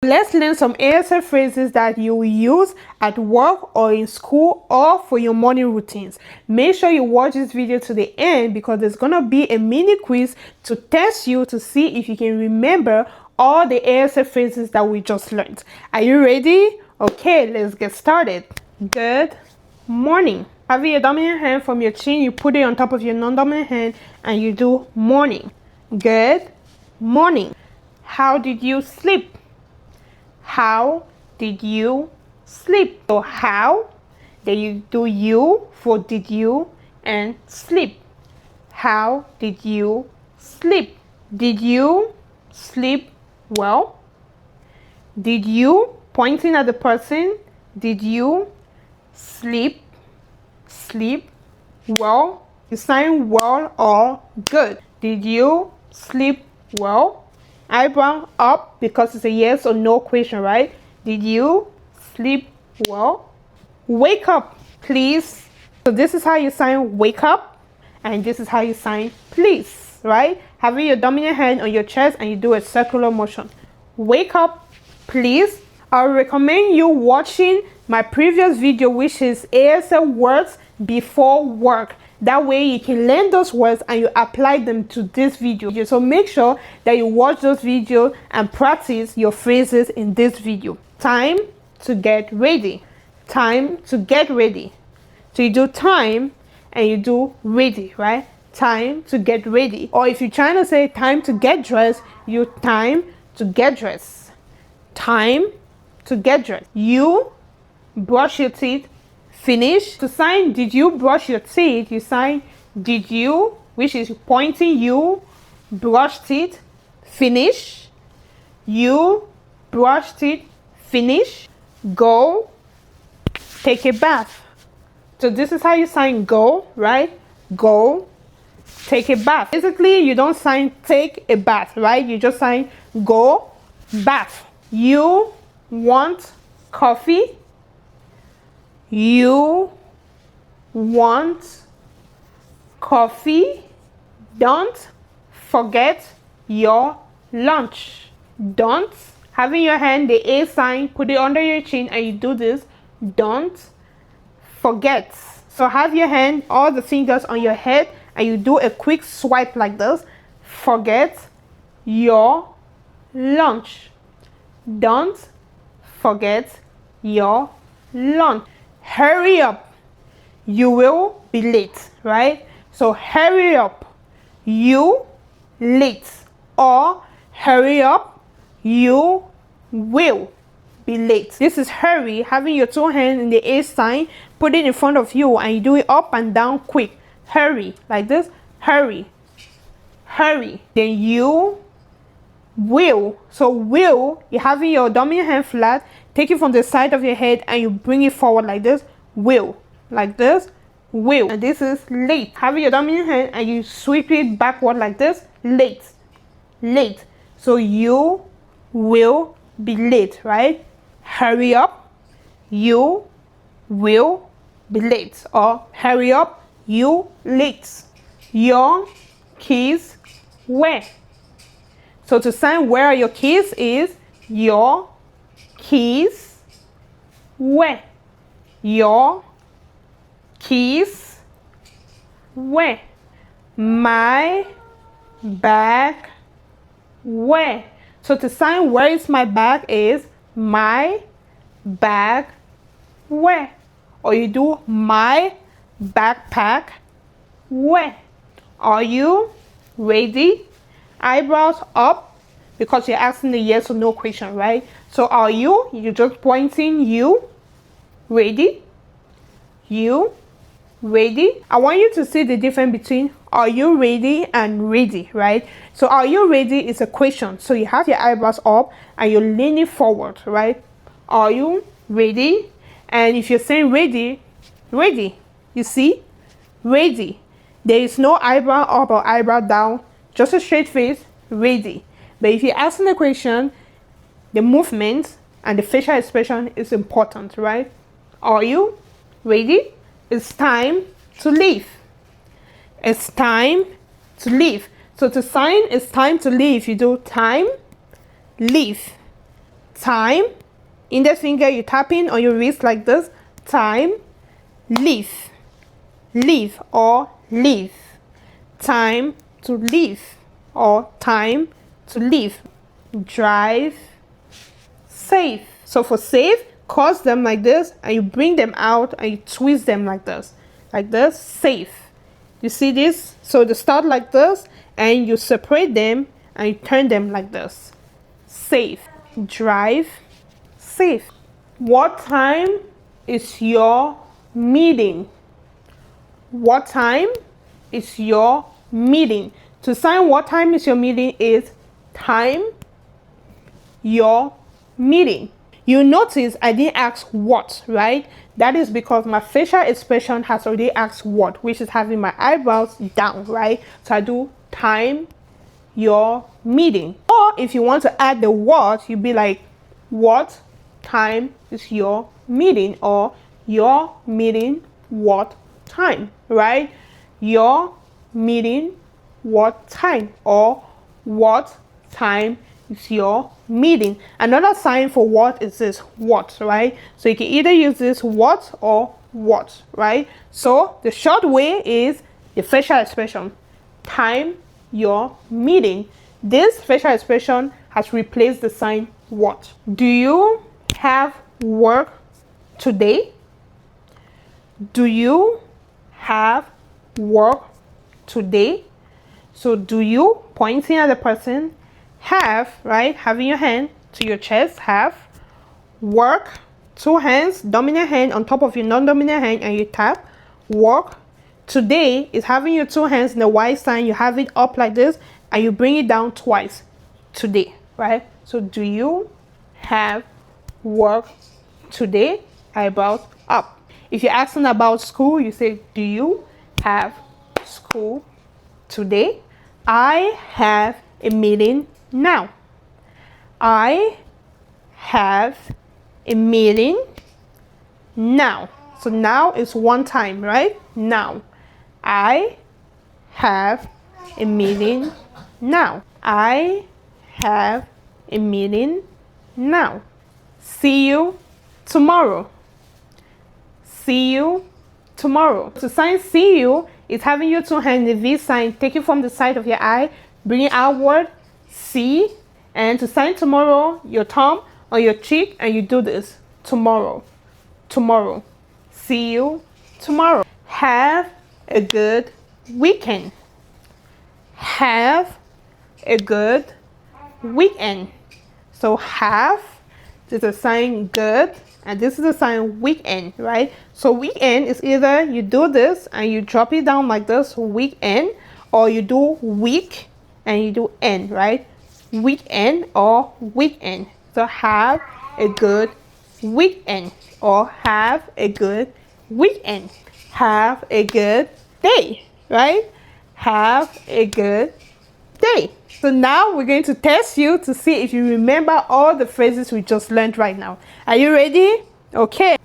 Let's learn some ASL phrases that you will use at work or in school or for your morning routines. Make sure you watch this video to the end because there's going to be a mini quiz to test you to see if you can remember all the ASL phrases that we just learned. Are you ready? Okay, let's get started. Good morning. Having your dominant hand from your chin, you put it on top of your non-dominant hand and you do morning. Good morning. How did you sleep? How did you sleep? So how, then you do you for did you and sleep. How did you sleep? Did you sleep well? Did you, pointing at the person, did you sleep well? You sign well or good. Did you sleep well? Eyebrow up because it's a yes or no question, right? Did you sleep well? Wake up, please. So this is how you sign wake up, and this is how you sign please, right? Having your dominant hand on your chest and you do a circular motion. Wake up, please. I recommend you watching my previous video, which is ASL words before work. That way you can learn those words and you apply them to this video. So make sure that you watch those videos and practice your phrases in this video. Time to get ready. Time to get ready. So you do time and you do ready, right? Time to get ready. Or if you're trying to say time to get dressed, you time to get dressed. Time to get dressed. You brush your teeth. Finish. To sign did you brush your teeth, you sign did you, which is pointing you brush teeth. Finish. You brush teeth. Finish. Go take a bath. So this is how you sign go, right? Go take a bath. Basically you don't sign take a bath, right? You just sign go bath. You want coffee. You want coffee. Don't forget your lunch. Don't, having your hand, the A sign, put it under your chin and you do this. Don't forget. So have your hand, all the fingers on your head and you do a quick swipe like this. Forget your lunch. Don't forget your lunch. Hurry up, you will be late, right? So hurry up, you late, or hurry up, you will be late. This is hurry, having your two hands in the A sign, put it in front of you and you do it up and down quick. Hurry, like this, hurry, hurry. Then you will. So will, you're having your dominant hand flat, take it from the side of your head and you bring it forward like this. Will, like this, will. And this is late. Having your dominant hand and you sweep it backward like this. Late, late. So you will be late, right? Hurry up, you will be late. Or hurry up, you late. Your keys where? So to sign where are your keys is your keys where? Your keys where? My bag where? So to sign where is my bag is my bag where? Or you do my backpack where? Are you ready? Eyebrows up because you're asking the yes or no question, right? So are you? You're just pointing you. Ready? You ready? I want you to see the difference between are you ready and ready, right? So are you ready is a question. So you have your eyebrows up and you're leaning forward, right? Are you ready? And if you're saying ready, ready. You see? Ready. There is no eyebrow up or eyebrow down. Just a straight face, ready. But if you're asking the question, the movement and the facial expression is important, right? Are you ready? It's time to leave. It's time to leave. So to sign it's time to leave, you do time, leave. time, index finger you tapping on your wrist like this, time, leave, leave or leave, time to leave or time to leave, drive, save. So for save, cross them like this and you bring them out and you twist them like this, save. You see this? So they start like this and you separate them and you turn them like this, save, drive, save. What time is your meeting? What time is your meeting? To sign what time is your meeting is time your meeting. You notice I didn't ask what, right? That is because my facial expression has already asked what, which is having my eyebrows down, right? So I do time your meeting. Or if you want to add the what, you'd be like, what time is your meeting? Or your meeting what time, right? Your meeting what time? Or what time is your meeting? Another sign for what is this what, right? So you can either use this what or what, right? So the short way is the facial expression, time your meeting. This facial expression has replaced the sign what. Do you have work today? Do you have work today? So do you, pointing at the person, have, right, having your hand to your chest, have, work, two hands, dominant hand on top of your non-dominant hand and you tap, work. Today is having your two hands in the Y sign, you have it up like this and you bring it down twice, today, right? So do you have work today? Eyebrows up. If you're asking about school, you say, do you have school today? I have a meeting now. I have a meeting now. So now is one time, right? Now. I have a meeting now. I have a meeting now. See you tomorrow. See you tomorrow. To sign see you is having your two hands in the V sign, take it from the side of your eye, bring it outward, see, and to sign tomorrow, your thumb on your cheek, and you do this, tomorrow, tomorrow, see you tomorrow. Have a good weekend. Have a good weekend. So have, this is a sign good, and this is a sign weekend, right? So weekend is either you do this and you drop it down like this, weekend, or you do week and you do end, right? Weekend or weekend. So have a good weekend or have a good weekend. Have a good day, right? Have a good day. So now we're going to test you to see if you remember all the phrases we just learned right now. Are you ready? Okay.